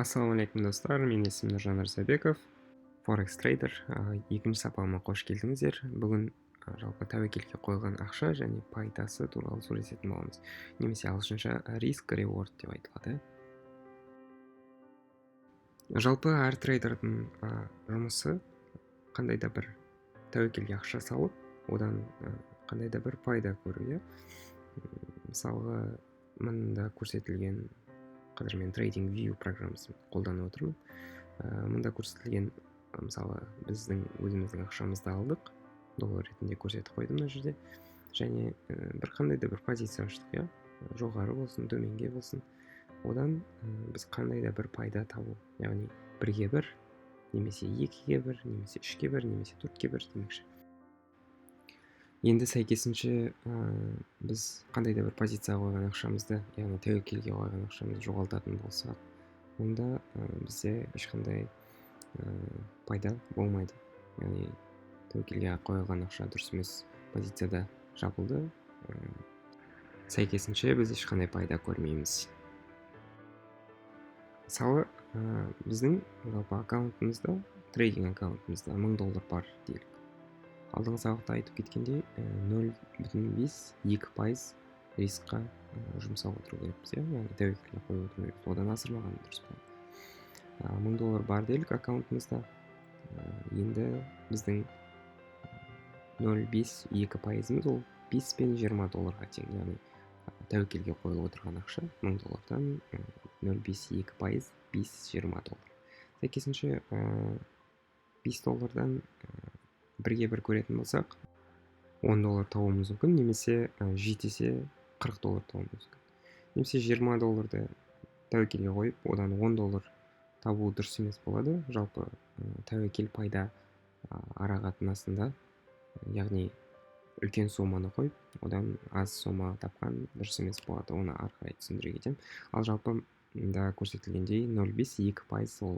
Ассалаумағалейкум достар, мен есімім Нұржан Рзабеков, Форекс трейдер. Екінші сапарыма қош келдіңіздер. Бүгін жалпы тәуекелге қойылған ақша және пайдасы туралы сөйлесетін боламыз. Немесе ағылшынша риск реворд деп айтылады. Жалпы әр трейдердің жұмысы қандай да бір тәуекелге ақша салып, одан қандай да бір пайда көру. Мысалы, мында көрсетілген, қазір мен TradingView программасын қолданып отырмын. Мұнда көрсетілген, мысалы, біздің өзіміздің ақшамызды алдық, доллар ретінде көрсетіп қойдым мына жерде, және бір қандай да бір позиция аштық, жоғары болсын, төменге болсын. Одан біз қандай да бір пайда табу, яғни 1-ге 1, немесе 2-ге 1, немесе 3-ге 1, немесе 4-ге 1 демекші. Енді сәйкесінше біз қандай да бір позицияға қойған ақшамызды, яғни тәуекелге қойған ақшамызды жоғалтатын болсақ, онда бізде ешқандай пайда болмайды. Яғни тәуекелге қойылған ақша дұрыс емес позицияда жабылды. Сәйкесінше біз ешқандай пайда көрмейміз. Мысалы, біздің жалпы аккаунтымызда, трейдинг аккаунтымызда $1000 бар делік. Алдыңғы сабақта айтып кеткендей, 0,5-2% рискқа жұмсап отыру керекпіз, яғни тәуекелге қойып отыру керекпіз. Одан асырмаған дұрыс болады. $1000 бар делік аккаунтымызда. Енді біздің 0,5-2%-іміз ол $5 пен $20 тең, яғни тәуекелге қойылып отырған ақша $1000-дан 0,5-2% $5-20. Сәйкесінше $5-дан 1-ге 1 көретін болсақ, $10 табуымыз мүмкін, немесе жетесе $40 табуымыз мүмкін. Немесе $20-ды тәуекелге қойып, одан $10 табу дұрыс емес болады. Жалпы тәуекел пайда ара қатынасында, яғни үлкен соманы қойып, одан аз сома тапқан дұрыс емес болады. Оны ары қарай түсіндіре кетемін. Ал жалпы да көрсетілгендей 0,5-2% ол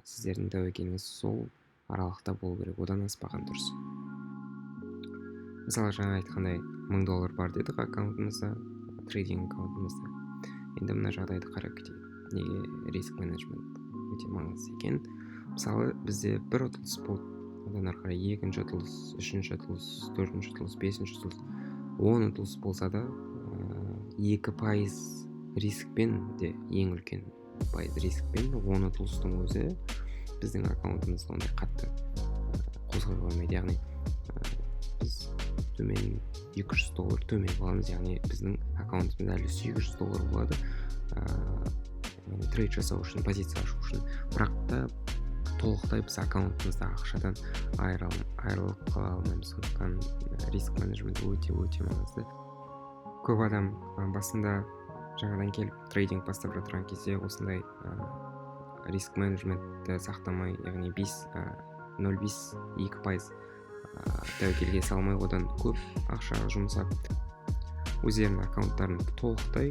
сіздердің тәуекеліңіз сол аралықта болу керек, одан аспаған дұрыс. Мысалы, жаңа айтқандай $1000 бар дедік аккаунтымызда, трейдинг аккаунтымызда. Енді мына жағдайды қарап кетейік. Неге риск менеджмент өте маңызды екен? Мысалы, бізде бір ұтылыс болды, одан ары қарай екінші ұтылыс, үшінші ұтылыс, төртінші ұтылыс, бесінші ұтылыс, 10 ұтылыс болса да, 2% рискпен де, ең үлкен пайыз рискпен 10 ұтылыстың өзі біздің аккаунтымызда ондай қатты қозғай қоймайды. Яғни біз төмен $200 төмен боламыз, яғни біздің аккаунтымызда әлі $800 болады трейд жасау үшін, позиция ашу үшін. Бірақ та толықтай біз аккаунтымызда ақшадан айырылып қала алмаймыз. Сондықтан риск менеджмент өте маңызды. Көп адам басында жаңадан келіп трейдинг бастап жатырған кезде осындай риск менеджментті сақтамай, яғни 0,5-2% тәуекелге салмай, одан көп ақша жұмсап, өздерінің аккаунттарын толықтай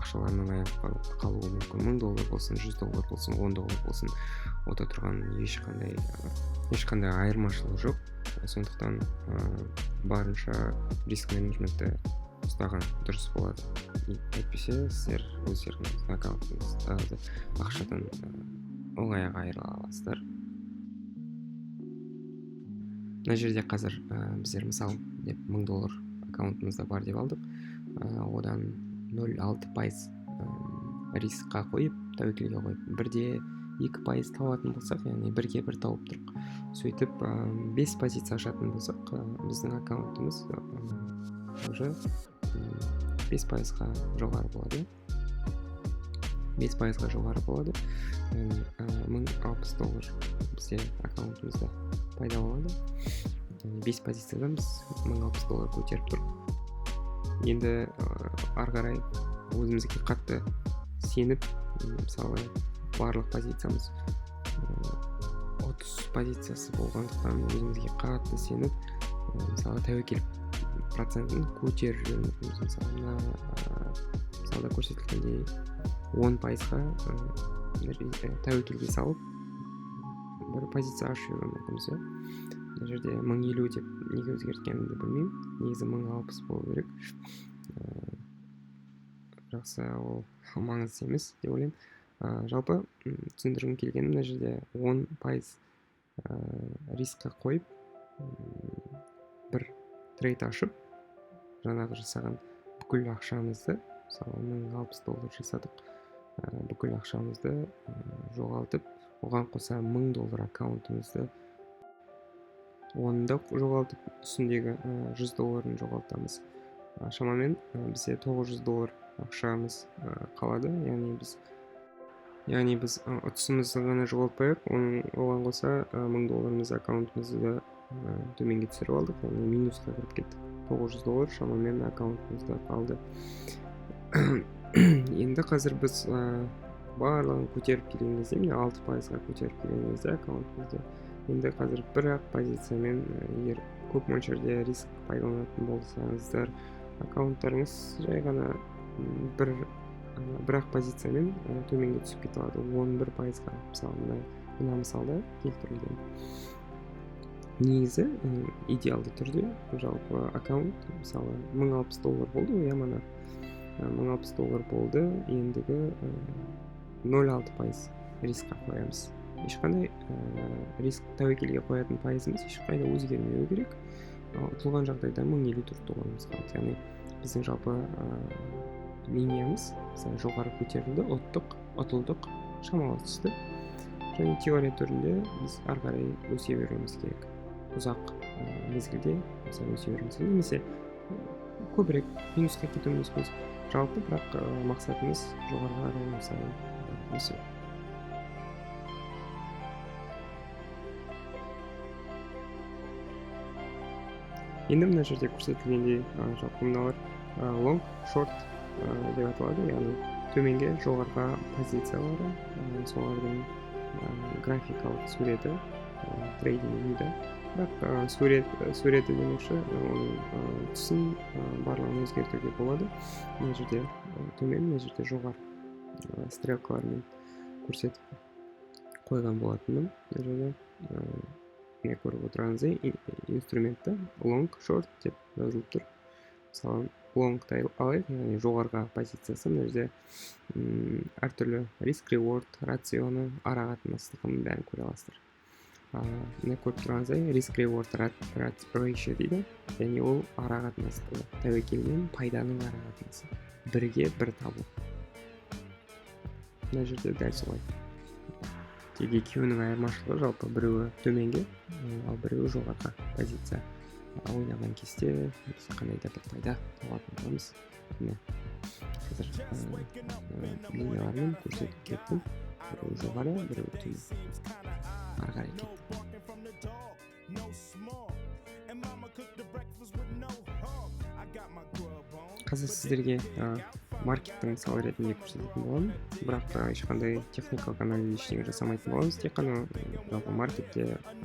ақшаларынан айырылып қалуы мүмкін. $1000 болсын, $100 болсын, $10 болсын, ота тұрған ешқандай айырмашылығы жоқ. Сондықтан барынша риск менеджментті ұстаған дұрыс болады. Әйтпесе сіздер өздеріңіз аккаунтыңыздағы ақшадан оңайға айырыла аласыздар. Мына жерде қазір біздер мысал деп $1000 аккаунтымызда бар деп алдық. Одан 0,6% рискқа қойып, тәуекелге қойып, 1-де 2% табатын болсақ, яғни 1-ге 1 тауып тұрық. Сөйтіп 5 позиция ашатын болсақ, біздің аккаунтымыз уже 5%-ға жоғары болады. 5%-ға жоғары болады. $1060 бізде аккаунтымызда пайда болады. 5 позициядан біз $1060 көтеріп тұрық. Енді ары қарай өзімізге қатты сеніп, мысалы, барлық позициямыз 30 позициясы болғандықтан өзімізге қатты сеніп, мысалы, тәуекел процентін көтеріп жүрміз. Мысалда көрсетілгендей 10%-ға тәуекелге салып, бір позиция ашып жүрген мүмкінсі. Мына жерде 1050 деп неге өзгерткенімді білмеймін. Негізі 1060 болу керек. Жақсы, ол маңызды емес деп ойлаймын. Жалпы түсіндіргім келгені мына жерде 10% рискқа қойып бір трейд ашып жаңағы жасаған бүкіл ақшамызды, мысалы $1060 жасадық, бүкіл ақшамызды жоғалтып, оған қоса $1000 аккаунтымызды оны да жоғалтып, үстіндегі $100 жоғалтамыз. Шамамен бізде $900 ақшамыз қалады, яғни біз ұтысымызды ғана жоғалтпайық, оған қоса $1000 аккаунтымызды төменге түсіріп алдық, яғни минусқа кіріп кеттік. $900 шамамен аккаунтымызда қалды. Енді қазір біз барлығын көтеріп келген кезде, 6%-ға көтеріп келген кезде аккаунтымызды, енді қазір бір-ақ позициямен, егер көп мөлшерде риск пайдаланатын болсаңыздар, аккаунттарыңыз жай ғана бір-ақ позициямен төменге түсіп кете алады. 11%-ға, мысалы, мына мысалда келтірілген. Негізі идеалды түрде жалпы аккаунт, мысалы, $1060 болды, мана $1060 болды, ендігі 0,6% рискқа қоямыз. Ешқандай риск тәуекелге қоятын пайызымыз ешқайда өзгермеуі керек. Ұтылған жағдайда $1054 қалады. Яғни біздің жалпы линиямыз жоғары көтерілді, ұтылдық, шамалы түсті. Және теория түрінде біз ары қарай өсе беруіміз керек. Ұзақ мезгілде өсе беруіміз керек, немесе көбірек минусқа кетуіміз мүмкін. Жалпы бірақ мақсатымыз жоғарыға қарай өсу. Енді мына жерде көрсетілгендей жалпы мыналар long, short деп аталады, яғни төменге жоғарыға позициялары, солардың графикалық суреті, трейдинг вьюда. Бірақ суреті демекші, оның түсін барлығын өзгертуге болады. Мына жерде төмен, мына жерде жоғары стрелкалармен көрсетіп қойған болатынмын. Мына жерде не көріп отырғаныңыздай инструментті long, short деп жазылып тұр. Мысалы, long-тай алайық, яғни жоғарыға позициясы, мына жерде әртүрлі риск-реворд, рационы, ара қатынастығын бәрін көре аласыздар. Мына көріп тұрғаныңыздай риск-реворд ratio дейді, яғни ол ара қатынастығы, тәуекел мен пайданың ара қатынасы. Бірге бір табу. Мына жерде дәл солай. Тек екеуінің айырмашылығы жалпы біреуі төменге, ал біреуі жоғарыға позиция ойнаған кезде біз қандай да бір пайда табатын боламыз. Міне қазір линиялармен көрсетіп кеттім. Біреуі жоғары, біреуі төмен. Ары қарай кеттім. Қазір сіздерге маркеттің мысалы ретінде көрсететін боламын, бірақ ешқандай техникалық анализ ештеңе жасамайтын боламыз. Тек қана жалпы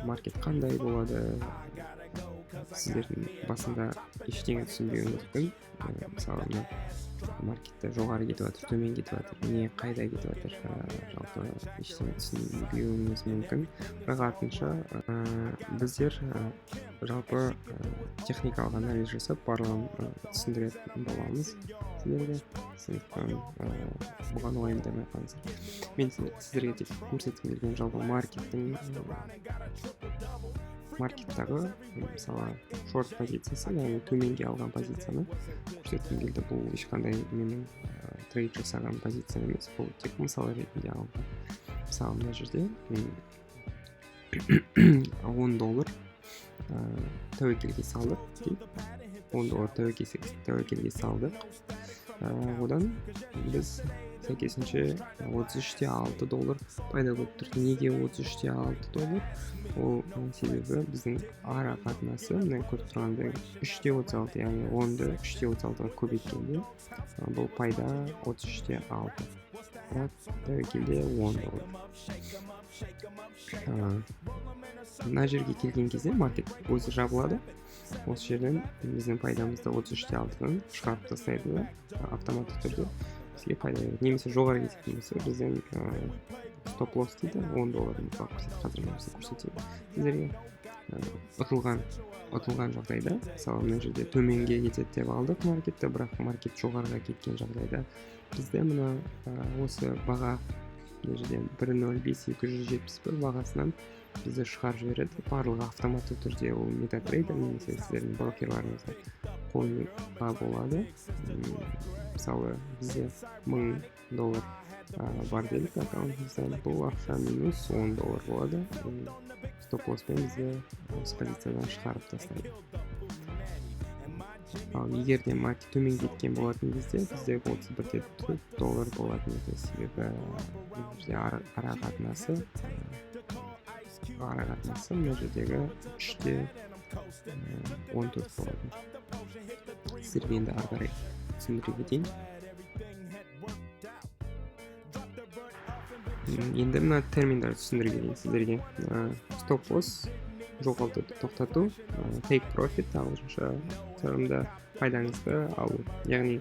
маркет қандай болады, сіздердің басында ештеңе түсінбеуіңіз мүмкін. Мысалы, маркетті жоғары кетіп жатыр, төмен кетіп жатыр, не қайда кетіп жатыр, жалпы ештеңе түсінбеуіңіз мүмкін. Бірақ артынша біздер жалпы техникалық анализ жасап барлығын түсіндіретін боламыз сіздерге. Сондықтан бұған уайымдамай қалыңыздар. Мен сіздерге тек көрсеткім келген жалпы маркеттағы мысалы шорт позициясы, яғни төменге алған позицияны көрсеткім келді. Бұл ешқандай менің трейд жасаған позиция емес, бұл тек мысал ретінде алынған. Мысалы мына жерде $10 тәуекелге салдық дейді. $10 тәуекелге салдық. Одан біз сәйкесінше $33.6 пайда болып тұрды. Неге $33.6? Ол себебі біздің ара қатынасы, мына көріп тұрғандай 3.36, яғни 10-ды 3.36-ға көбейткенде бұл пайда $33.6. Бірақ тәуекелде $10. Мына жерге келген кезде маркет өзі жабылады. Осы жерден біздің пайдамызды 33.6-дан шығарып тастайды да, автоматты түрде бізге пайда береді. Немесе жоғары кететін болса, бізден стоп-лосс дейді, $10 қазір мен көрсетейін сіздерге. Ұтылған жағдайда, мысалы мына жерде төменге кетеді деп алдық маркетті, бірақ маркет жоғарыға кеткен жағдайда бізде мына осы баға мына жерде 1.05.271 бағасынан бізді шығарып жібереді. Барлығы автоматты түрде ол MetaTrader немесе сіздердің брокерларыңызға қоюға болады. Мысалы бізде $1000 бар делік аккаунтымызда, бұл ақша минус $10 болады. Стоп-лосспен бізді осы позициядан шығарып тастайды. Ал егер де маркет төмен кеткен болатын кезде бізде $31.4 болатын еді. Себебі бұл жерде ара қатынасы мына жердегі 3.14 болатын. Сіздерге енді ары қарай түсіндіре кетейін. Енді мына терминдерді түсіндіре кетейін сіздерге. Стоп-лосс, жоғалтуды тоқтату, take profit, ағылшынша сырымда пайдаңызды алу. Яғни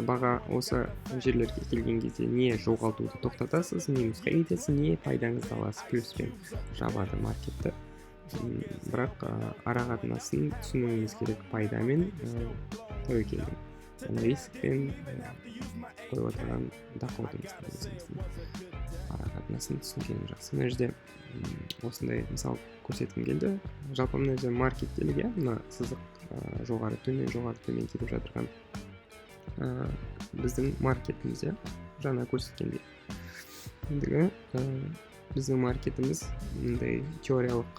баға осы жерлерге келген кезде не жоғалтуды тоқтатасыз, минусқа кетесіз, не пайдаңызды аласыз, плюспен жабады маркетті. Бірақ ара қатынасын түсінуіңіз керек, пайдамен тәуекелдің, рискпен қойып отырған доходыңыздың ара қатынасын түсінгенім жақсы. Мына жерде осындай мысал көрсеткім келді. Жалпы мына жерде маркет делік, мына сызық жоғары төмен кетіп жатырған біздің маркетімізде жаңа көрсеткендей. Ендігі біздің маркетіміз мындай теориялық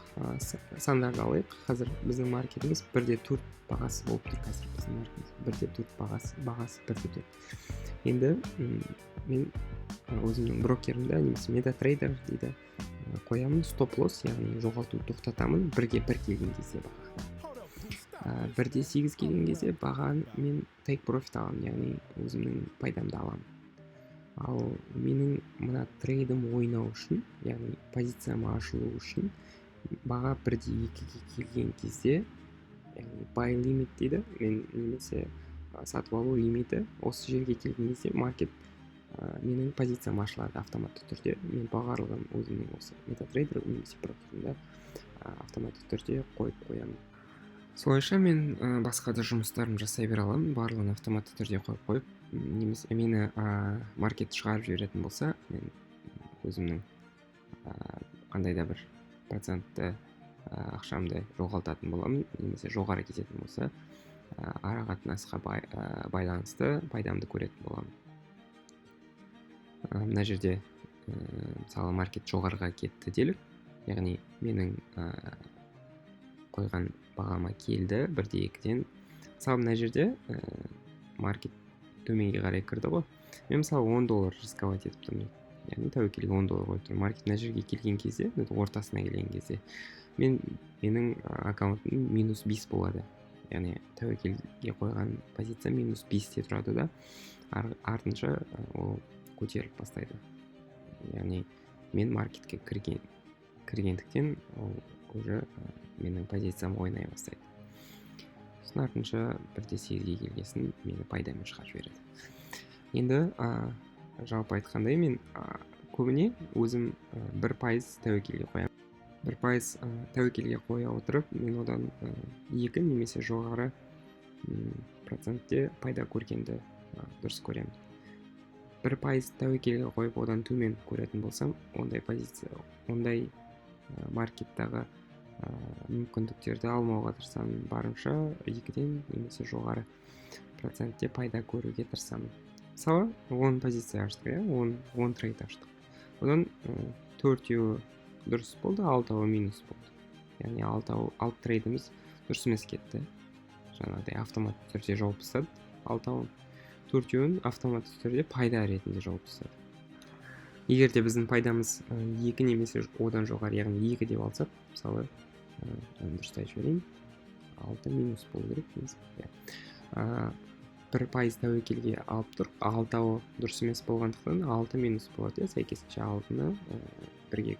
сандарды алайық. Қазір біздің маркетіміз 1.4 бағасы болып тұр. Қазір біздің маркетіміз 1.4 бағасы 1.4. Енді мен өзімнің брокерімді немесе MetaTrader дейді қоямын, стоп-лосс, яғни жоғалтуды тоқтатамын 1-1 келген кезде баға. 1.8 келген кезде бағаны мен take profit аламын, яғни өзімнің пайдамды аламын. Ал менің мына трейдім ойнау үшін, яғни позициям ашылу үшін баға 1.2-ге келген кезде, яғни buy limit дейді, мен немесе сатып алу лимиті, осы жерге келген кезде маркет менің позициям ашылады автоматты түрде. Мен барлығын өзімнің осы MetaTrader немесе брокерімді автоматты түрде қойып қоямын. Солайша мен басқа да жұмыстарым жасай бере аламын, барлығын автоматты түрде қойып, немесе мені маркет шығарып жіберетін болса, мен өзімнің қандай да бір процентті ақшамды жоғалтатын боламын, немесе жоғары кететін болса, ара қатынасқа байланысты пайдамды көретін боламын. Мына жерде мысалы маркет жоғарыға кетті делік, яғни менің қойған бағама келді 1.2-ден. Мысалы мына жерде маркет төменге қарай кірді ғой. Мен мысалы $10 рисковать етіп тұрмын. Яғни тәуекелге $10 қойып тұрмын. Маркет мына жерге келген кезде, ортасына келген кезде, менің аккаунтым минус 5 болады. Яғни тәуекелге қойған позиция минус 5-те тұрады да, артынша ол көтеріліп бастайды. Яғни мен маркетке кіргендіктен ол уже менің позициям ойнай бастайды. Сосын артынша 1.8-ге келгесін мені пайдамен шығарып жібереді. Енді жалпы айтқандай мен көбіне өзім 1% тәуекелге қоямын. 1% тәуекелге қоя отырып, мен одан 2 немесе жоғары процентте пайда көргенді дұрыс көремін. 1% тәуекелге қойып, одан төмен көретін болсам, ондай маркеттағы мүмкіндіктерді алмауға тырысамын. Барынша 2-ден немесе жоғары процентте пайда көруге тырысамын. Мысалы, 10 позиция аштық, 10 трейд аштық. Одан 4-еуі дұрыс болды, 6-еуі минус болды. Яғни 6 трейдіміз дұрыс емес кетті. Жаңағыдай автоматты түрде жауып тастады. 6-еуін 4-еуін автоматты түрде пайда ретінде жауып тастады. Егер де біздің пайдамыз 2 немесе одан жоғары, яғни 2 деп алсақ, мысалы, дұрыстай жіберейін, 6 минус болу керек. 1% тәуекелге алып тұр, 6-ы дұрыс емес болғандықтан 6 минус болады. Сәйкесінше 6-ны 1-ге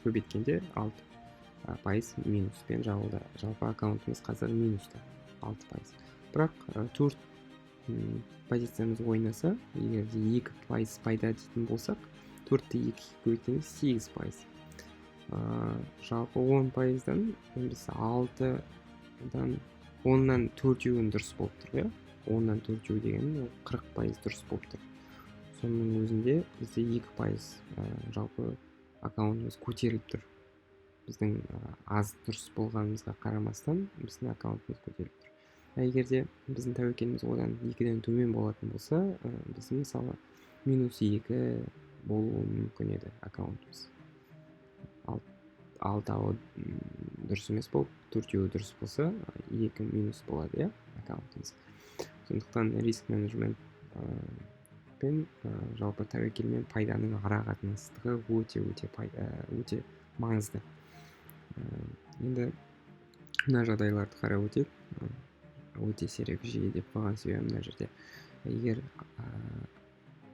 көбейткенде 6% минуспен жабылды. Жалпы аккаунтымыз қазір минуста 6%. Бірақ 4 позициямыз ойнаса, егер де 2% пайда дейтін болсақ, 4-ті 2-ге көбейткенде 8%. Жалпы 10%-дан біз 6-дан 10-нан 4-еуін дұрыс болып тұр. 10-нан 4-еу деген 40% дұрыс болып тұр. соның өзінде бізде 2% жалпы аккаунтымыз көтеріліп тұр. Біздің аз дұрыс болғанымызға қарамастан біздің аккаунтымыз көтеріліп тұр. Егерде біздің тәуекеліміз одан 2-ден төмен болатын болса, біздің мысалы -2 болуы мүмкін еді аккаунтымыз. Алтауы дұрыс емес болып, 4-еуі дұрыс болса, 2 минус болады, аккаунтымыз. Сондықтан риск менеджмент пен жалпы тәуекел мен пайданың ара қатынастығы өте маңызды. Енді мына жағдайларды қарап өтейік. Өте сирек жиі деп қойған себебім мына жерде. Егер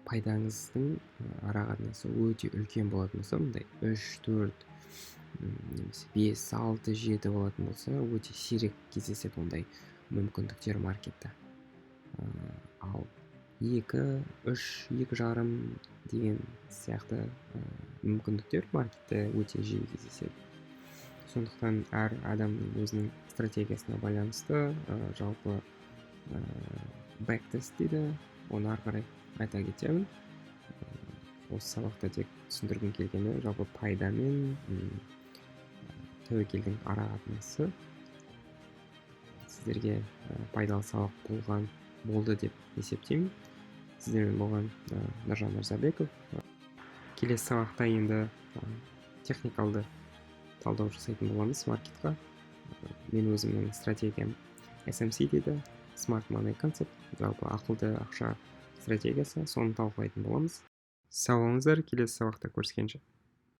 пайдаңыздың ара қатынасы өте үлкен болатын болса, мындай 3-4 немесе 5-6-7 болатын болса, өте сирек кездеседі ондай мүмкіндіктер маркетте. Ал 2-3, 2,5 деген сияқты мүмкіндіктер маркетте өте жиі кездеседі. Сондықтан әр адамның өзінің стратегиясына байланысты жалпы бэктест дейді, оны ары қарай айта кетемін. Осы сабақта тек түсіндіргім келгені жалпы пайда мен тәуекелдің ара қатынасы сіздерге пайдалы сабақ болды деп есептеймін. Сіздермен болған Нұржан Мырзабеков. Келесі сабақта енді техникалды талдау жасайтын боламыз маркетқа. Мен өзімнің стратегиям SMC дейді, Smart Money Concept, жалпы ақылды ақша стратегиясы, соны талқылайтын боламыз. Сау болыңыздар, келесі сабақта көріскенше.